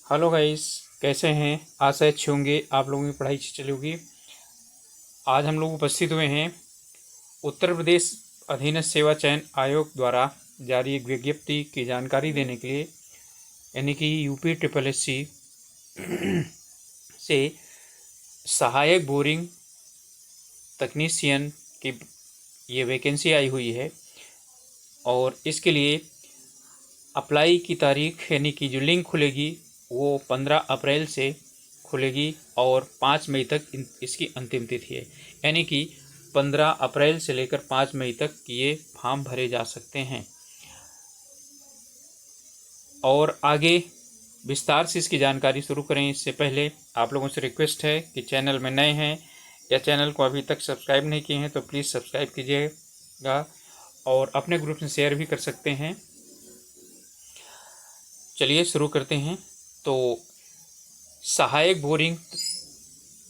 Hello guys, कैसे हैं। आशा है अच्छे होंगे, आप लोगों की पढ़ाई अच्छी चली होगी। आज हम लोग उपस्थित हुए हैं उत्तर प्रदेश अधीनस्थ सेवा चयन आयोग द्वारा जारी एक विज्ञप्ति की जानकारी देने के लिए, यानी कि यूपी ट्रिपल एस सी से सहायक बोरिंग तकनीशियन की ये वैकेंसी आई हुई है। और इसके लिए अप्लाई की तारीख, यानी कि जो लिंक खुलेगी वो 15 अप्रैल से खुलेगी और 5 मई तक इसकी अंतिम तिथि है। यानी कि 15 अप्रैल से लेकर 5 मई तक ये फॉर्म भरे जा सकते हैं। और आगे विस्तार से इसकी जानकारी शुरू करें इससे पहले आप लोगों से रिक्वेस्ट है कि चैनल में नए हैं या चैनल को अभी तक सब्सक्राइब नहीं किए हैं तो प्लीज़ सब्सक्राइब कीजिएगा और अपने ग्रुप में शेयर भी कर सकते हैं। चलिए शुरू करते हैं। तो सहायक बोरिंग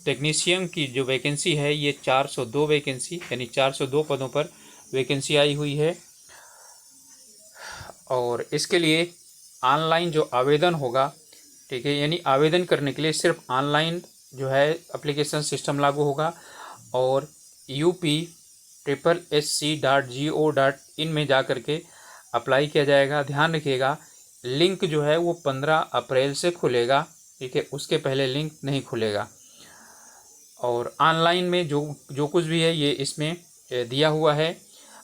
टेक्नीशियन की जो वैकेंसी है ये 402 वैकेंसी, यानी 402 पदों पर वैकेंसी आई हुई है। और इसके लिए ऑनलाइन जो आवेदन होगा, ठीक है, यानी आवेदन करने के लिए सिर्फ ऑनलाइन जो है एप्लीकेशन सिस्टम लागू होगा और UP SSC.go.in में जा कर के अप्लाई किया जाएगा। ध्यान रखिएगा, लिंक जो है वो 15 अप्रैल से खुलेगा, ठीक है, उसके पहले लिंक नहीं खुलेगा। और ऑनलाइन में जो कुछ भी है ये इसमें दिया हुआ है।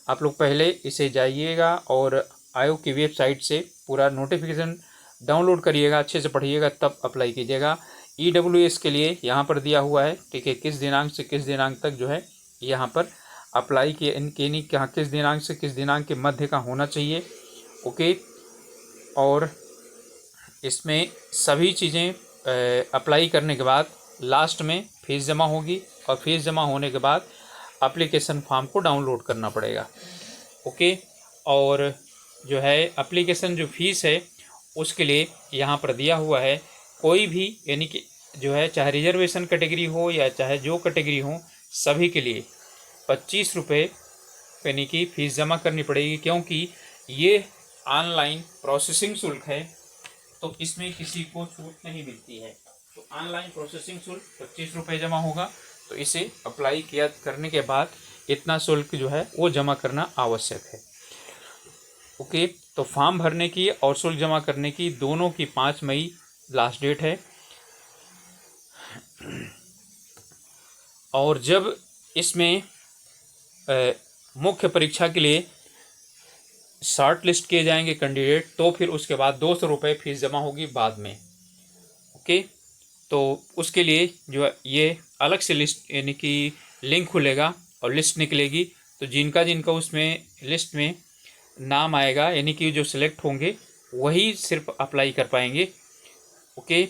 आप लोग पहले इसे जाइएगा और आयोग की वेबसाइट से पूरा नोटिफिकेशन डाउनलोड करिएगा, अच्छे से पढ़िएगा, तब अप्लाई कीजिएगा। EWS के लिए यहाँ पर दिया हुआ है, ठीक है, किस दिनांक से किस दिनांक तक जो है यहाँ पर अप्लाई किए नहीं, कहाँ किस दिनांक से किस दिनांक के मध्य का होना चाहिए। ओके। और इसमें सभी चीज़ें अप्लाई करने के बाद लास्ट में फ़ीस जमा होगी और फीस जमा होने के बाद एप्लीकेशन फॉर्म को डाउनलोड करना पड़ेगा। ओके। और जो है एप्लीकेशन जो फ़ीस है उसके लिए यहाँ पर दिया हुआ है, कोई भी यानी कि जो है चाहे रिजर्वेशन कैटेगरी हो या चाहे जो कैटेगरी हो सभी के लिए 25 रुपये यानी कि फ़ीस जमा करनी पड़ेगी, क्योंकि ये ऑनलाइन प्रोसेसिंग शुल्क है तो इसमें किसी को छूट नहीं मिलती है। तो ऑनलाइन प्रोसेसिंग शुल्क 25 रुपये जमा होगा। तो इसे अप्लाई किया करने के बाद इतना शुल्क जो है वो जमा करना आवश्यक है। ओके। तो फॉर्म भरने की और शुल्क जमा करने की दोनों की 5 मई लास्ट डेट है। और जब इसमें मुख्य परीक्षा के लिए शॉर्ट लिस्ट किए जाएंगे कैंडिडेट तो फिर उसके बाद 200 रुपये फीस जमा होगी बाद में। ओके। तो उसके लिए जो ये अलग से लिस्ट यानी कि लिंक खुलेगा और लिस्ट निकलेगी, तो जिनका उसमें लिस्ट में नाम आएगा यानी कि जो सिलेक्ट होंगे वही सिर्फ अप्लाई कर पाएंगे। ओके।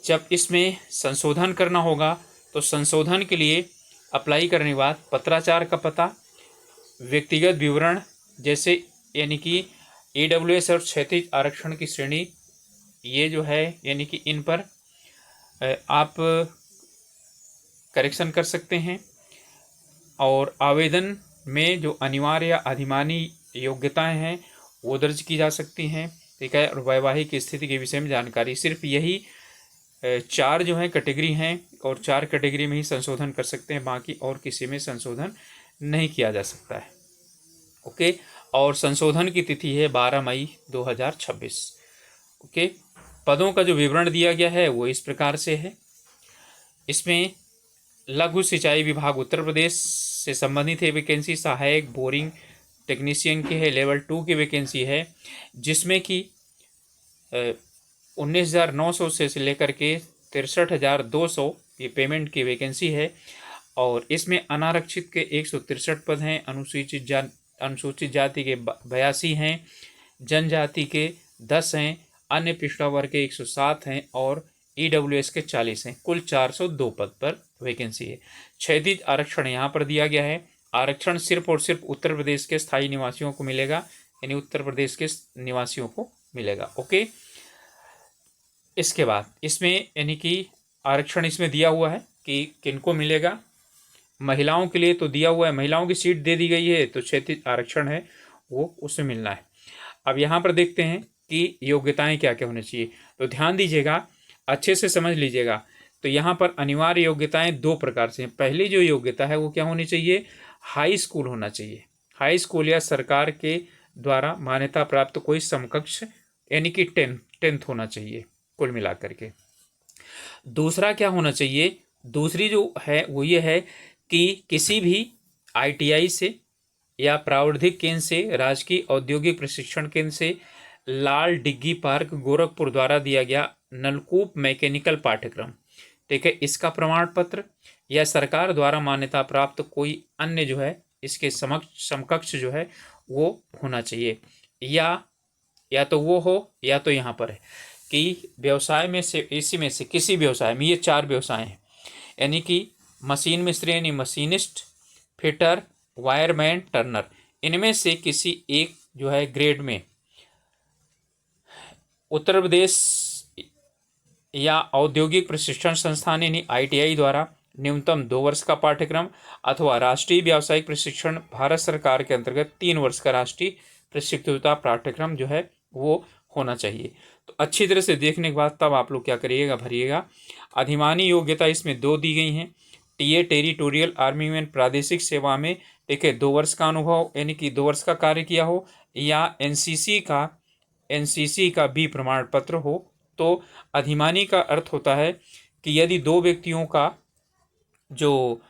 जब इसमें संशोधन करना होगा तो संशोधन के लिए अप्लाई करने के बाद पत्राचार का पता, व्यक्तिगत विवरण जैसे यानी कि EWS और क्षैतिज आरक्षण की श्रेणी, ये जो है यानी कि इन पर आप करेक्शन कर सकते हैं। और आवेदन में जो अनिवार्य या अधिमानी योग्यताएं हैं वो दर्ज की जा सकती हैं, ठीक है। और वैवाहिक स्थिति के विषय में जानकारी, सिर्फ यही 4 जो है कैटेगरी हैं और 4 कैटेगरी में ही संशोधन कर सकते हैं, बाकी और किसी में संशोधन नहीं किया जा सकता है। ओके। और संशोधन की तिथि है 12 मई 2026। ओके। पदों का जो विवरण दिया गया है वो इस प्रकार से है। इसमें लघु सिंचाई विभाग उत्तर प्रदेश से संबंधित है वैकेंसी, सहायक बोरिंग टेक्नीशियन की है, लेवल 2 की वैकेंसी है, जिसमें कि 19,900 से लेकर के 63,200 ये पेमेंट की वैकेंसी है। और इसमें अनारक्षित के 163 पद हैं, अनुसूचित जाति के 82 हैं, जनजाति के 10 हैं, अन्य पिछड़ा वर्ग के 107 हैं और EWS के 40 हैं। कुल 402 पद पर वैकेंसी है। क्षैतिज आरक्षण यहाँ पर दिया गया है। आरक्षण सिर्फ और सिर्फ उत्तर प्रदेश के स्थायी निवासियों को मिलेगा, यानी उत्तर प्रदेश के निवासियों को मिलेगा। ओके। इसके बाद इसमें यानी कि आरक्षण इसमें दिया हुआ है कि किनको मिलेगा। महिलाओं के लिए तो दिया हुआ है, महिलाओं की सीट दे दी गई है, तो क्षैतिज आरक्षण है वो उसमें मिलना है। अब यहाँ पर देखते हैं कि योग्यताएं क्या क्या होनी चाहिए। तो ध्यान दीजिएगा, अच्छे से समझ लीजिएगा। तो यहाँ पर अनिवार्य योग्यताएं दो प्रकार से हैं। पहली जो योग्यता है वो क्या होनी चाहिए, हाई स्कूल होना चाहिए। हाई स्कूल या सरकार के द्वारा मान्यता प्राप्त कोई समकक्ष, यानी कि टेंथ होना चाहिए कुल मिलाकर के। दूसरा क्या होना चाहिए, दूसरी जो है वो ये है कि किसी भी ITI से या प्राविधिक केंद्र से, राजकीय औद्योगिक प्रशिक्षण केंद्र से लाल डिग्गी पार्क गोरखपुर द्वारा दिया गया नलकूप मैकेनिकल पाठ्यक्रम, ठीक है, इसका प्रमाण पत्र या सरकार द्वारा मान्यता प्राप्त कोई अन्य जो है इसके समकक्ष जो है वो होना चाहिए। या तो वो हो, या तो यहाँ पर है कि व्यवसाय में से, इसी में से किसी व्यवसाय में, ये 4 व्यवसाय हैं, यानी कि मशीन मिस्त्री यानी मशीनिस्ट, फिटर, वायरमैन, टर्नर, इनमें से किसी एक जो है ग्रेड में उत्तर प्रदेश या औद्योगिक प्रशिक्षण संस्थान यानी ITI द्वारा न्यूनतम 2 वर्ष का पाठ्यक्रम अथवा राष्ट्रीय व्यावसायिक प्रशिक्षण भारत सरकार के अंतर्गत 3 वर्ष का राष्ट्रीय प्रशिक्षुता पाठ्यक्रम जो है वो होना चाहिए। तो अच्छी तरह से देखने के बाद तब आप लोग क्या करिएगा, भरिएगा। अधिमानी योग्यता इसमें 2 दी गई हैं। TA टेरिटोरियल आर्मी में प्रादेशिक सेवा में, देखिए 2 वर्ष का अनुभव यानी कि 2 वर्ष का कार्य किया हो, या NCC का भी प्रमाण पत्र हो। तो अधिमानी का अर्थ होता है कि यदि 2 व्यक्तियों का जो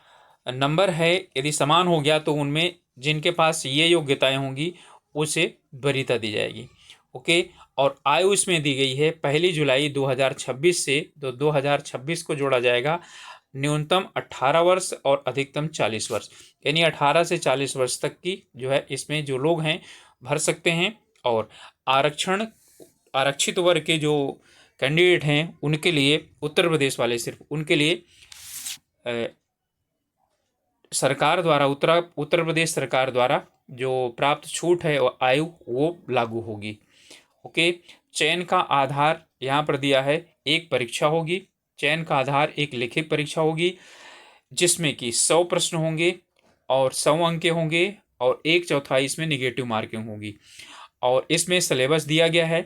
नंबर है यदि समान हो गया तो उनमें जिनके पास ये योग्यताएं होंगी उसे वरीयता दी जाएगी। ओके, और आयु इसमें दी गई है 1 जुलाई 2026 से, तो 2026 को जोड़ा जाएगा। न्यूनतम 18 वर्ष और अधिकतम 40 वर्ष, यानी 18 से 40 वर्ष तक की जो है इसमें जो लोग हैं भर सकते हैं। और आरक्षित वर्ग के जो कैंडिडेट हैं उनके लिए, उत्तर प्रदेश वाले सिर्फ उनके लिए सरकार द्वारा, उत्तर प्रदेश सरकार द्वारा जो प्राप्त छूट है और आयु वो लागू होगी। ओके, चयन का आधार यहाँ पर दिया है, एक परीक्षा होगी। चयन का आधार एक लिखित परीक्षा होगी जिसमें कि 100 प्रश्न होंगे और 100 अंक होंगे और 1/4 इसमें निगेटिव मार्किंग होगी। और इसमें सिलेबस दिया गया है,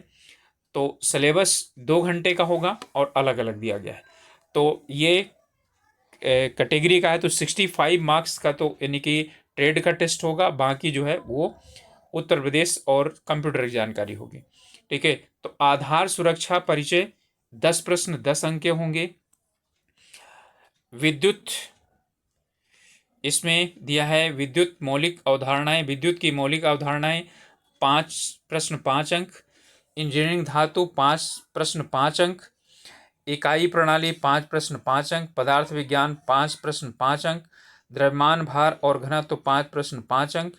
तो सिलेबस 2 घंटे का होगा और अलग अलग दिया गया है। तो ये कैटेगरी का है तो 65 मार्क्स का, तो यानी कि ट्रेड का टेस्ट होगा, बाकी जो है वो उत्तर प्रदेश और कंप्यूटर की जानकारी होगी। ठीक है, तो आधार सुरक्षा परिचय 10 प्रश्न 10 अंक के होंगे। विद्युत इसमें दिया है, विद्युत मौलिक अवधारणाएं, विद्युत की मौलिक अवधारणाएं 5 प्रश्न 5 अंक। इंजीनियरिंग धातु 5 प्रश्न 5 अंक। इकाई प्रणाली 5 प्रश्न 5 अंक। पदार्थ विज्ञान 5 प्रश्न 5 अंक। द्रव्यमान भार और घनत्व 5 प्रश्न 5 अंक।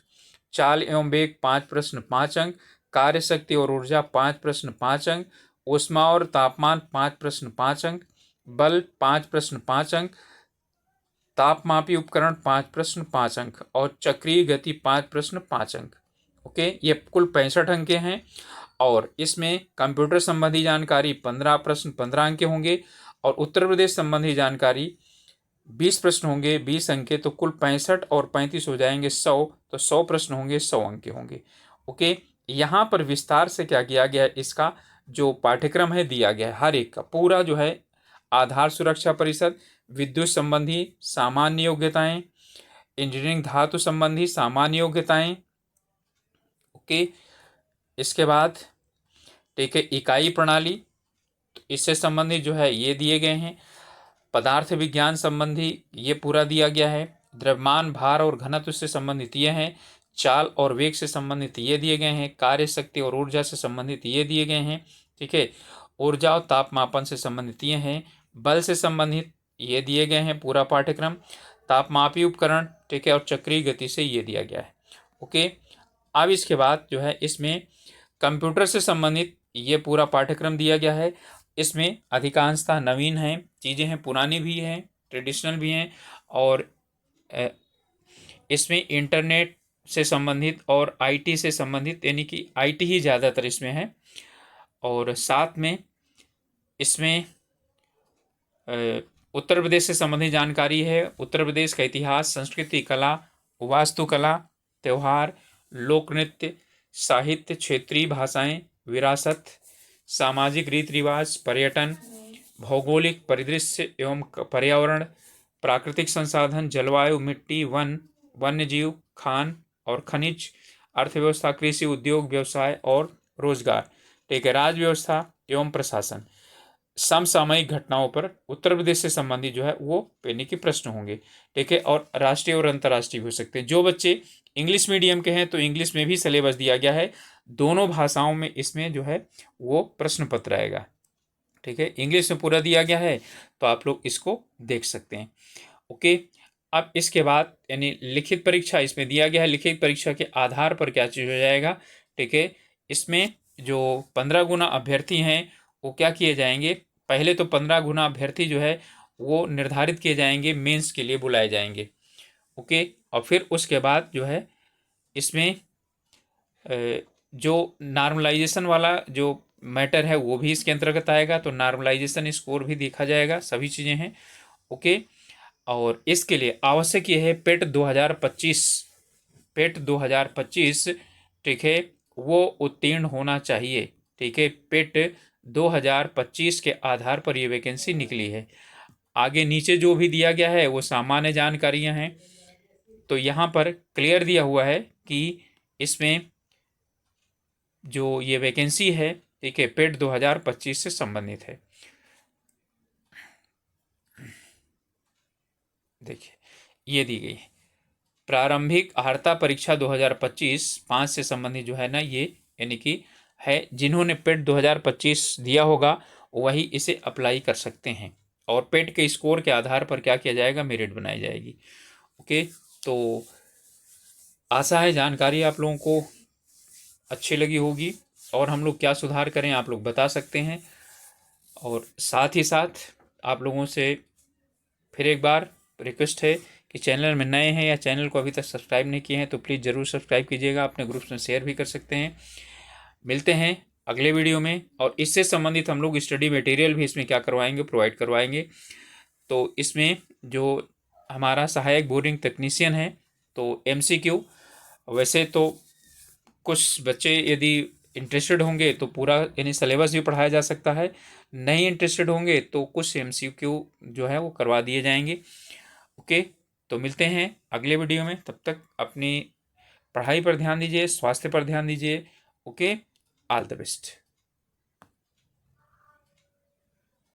चाल एवं वेग 5 प्रश्न 5 अंक। कार्य शक्ति और ऊर्जा 5 प्रश्न 5 अंक। ऊष्मा और तापमान 5 प्रश्न 5 अंक। बल 5 प्रश्न 5 अंक। तापमापी उपकरण 5 प्रश्न 5 अंक और चक्रीय गति 5 प्रश्न 5 अंक। ओके, ये कुल 65 अंक हैं। और इसमें कंप्यूटर संबंधी जानकारी 15 प्रश्न 15 अंक के होंगे और उत्तर प्रदेश संबंधी जानकारी 20 प्रश्न होंगे 20 अंक के। तो कुल 65 और 35 हो जाएंगे 100, तो 100 प्रश्न होंगे 100 अंक के होंगे। ओके, यहाँ पर विस्तार से क्या किया गया है, इसका जो पाठ्यक्रम है दिया गया है हर एक का पूरा जो है। आधार सुरक्षा परिषद, विद्युत संबंधी सामान्य योग्यताएं, इंजीनियरिंग धातु संबंधी सामान्य योग्यताएं। ओके, इसके बाद ठीक है इकाई प्रणाली, तो इससे संबंधित जो है ये दिए गए हैं। पदार्थ विज्ञान संबंधी ये पूरा दिया गया है। द्रव्यमान भार और घनत्व से संबंधित ये हैं। चाल और वेग से संबंधित ये दिए गए हैं। कार्य शक्ति और ऊर्जा से संबंधित ये दिए गए हैं। ठीक है, ऊर्जा और तापमापन से संबंधित ये हैं। बल से संबंधित ये दिए गए हैं पूरा पाठ्यक्रम। तापमापी उपकरण, ठीक है, और चक्रीय गति से ये दिया गया है। ओके, अब इसके बाद जो है इसमें कंप्यूटर से संबंधित ये पूरा पाठ्यक्रम दिया गया है। इसमें अधिकांशतः नवीन हैं, चीज़ें हैं, पुरानी भी हैं, ट्रेडिशनल भी हैं। और इसमें इंटरनेट से संबंधित और IT से संबंधित, यानी कि IT ही ज़्यादातर इसमें है। और साथ में इसमें उत्तर प्रदेश से संबंधित जानकारी है। उत्तर प्रदेश का इतिहास, संस्कृति, कला, वास्तुकला, त्यौहार, लोक नृत्य, साहित्य, क्षेत्रीय भाषाएं, विरासत, सामाजिक रीति रिवाज, पर्यटन, भौगोलिक परिदृश्य एवं पर्यावरण, प्राकृतिक संसाधन, जलवायु, मिट्टी, वन, वन्य जीव, खान और खनिज, अर्थव्यवस्था, कृषि, उद्योग, व्यवसाय और रोजगार। ठीक है, राज्य व्यवस्था एवं प्रशासन, समसामयिक घटनाओं पर उत्तर प्रदेश से संबंधित जो है वो यानी कि प्रश्न होंगे। ठीक है, और राष्ट्रीय और अंतर्राष्ट्रीय भी हो सकते हैं। जो बच्चे इंग्लिश मीडियम के हैं तो इंग्लिश में भी सिलेबस दिया गया है, दोनों भाषाओं में इसमें जो है वो प्रश्न पत्र आएगा। ठीक है, इंग्लिश में पूरा दिया गया है तो आप लोग इसको देख सकते हैं। ओके, अब इसके बाद यानी लिखित परीक्षा इसमें दिया गया है। लिखित परीक्षा के आधार पर क्या चीज़ हो जाएगा। ठीक है, इसमें जो 15 गुना अभ्यर्थी हैं वो क्या किए जाएंगे, पहले तो 15 गुना अभ्यर्थी जो है वो निर्धारित किए जाएंगे, मेंस के लिए बुलाए जाएंगे। ओके, और फिर उसके बाद जो है इसमें जो नॉर्मलाइजेशन वाला जो मैटर है वो भी इसके अंतर्गत आएगा, तो नॉर्मलाइजेशन स्कोर भी देखा जाएगा, सभी चीज़ें हैं। ओके, और इसके लिए आवश्यक ये है पेट 2025, पेट 2025, ठीक है, वो उत्तीर्ण होना चाहिए। ठीक है, पेट 2025 के आधार पर ये वैकेंसी निकली है। आगे नीचे जो भी दिया गया है वो सामान्य जानकारियां हैं, तो यहाँ पर क्लियर दिया हुआ है कि इसमें जो ये वैकेंसी है, ठीक है, पेट 2025 से संबंधित है। देखिए ये दी गई है, प्रारंभिक अर्हता परीक्षा 2025 5 से संबंधित जो है ना ये यानी कि है, जिन्होंने पेट 2025 दिया होगा वही इसे अप्लाई कर सकते हैं, और पेट के स्कोर के आधार पर क्या किया जाएगा, मेरिट बनाई जाएगी। ओके, तो आशा है जानकारी आप लोगों को अच्छी लगी होगी, और हम लोग क्या सुधार करें आप लोग बता सकते हैं। और साथ ही साथ आप लोगों से फिर एक बार रिक्वेस्ट है कि चैनल में नए हैं या चैनल को अभी तक सब्सक्राइब नहीं किए हैं तो प्लीज़ ज़रूर सब्सक्राइब कीजिएगा, अपने ग्रुप्स में शेयर भी कर सकते हैं। मिलते हैं अगले वीडियो में, और इससे संबंधित हम लोग स्टडी मटेरियल भी इसमें क्या करवाएंगे, प्रोवाइड करवाएंगे। तो इसमें जो हमारा सहायक बोर्डिंग तकनीशियन है तो MCQ, वैसे तो कुछ बच्चे यदि इंटरेस्टेड होंगे तो पूरा यानी सिलेबस भी पढ़ाया जा सकता है, नहीं इंटरेस्टेड होंगे तो कुछ MCQ जो है वो करवा दिए जाएंगे। ओके, तो मिलते हैं अगले वीडियो में, तब तक अपनी पढ़ाई पर ध्यान दीजिए, स्वास्थ्य पर ध्यान दीजिए। Okay, all the best.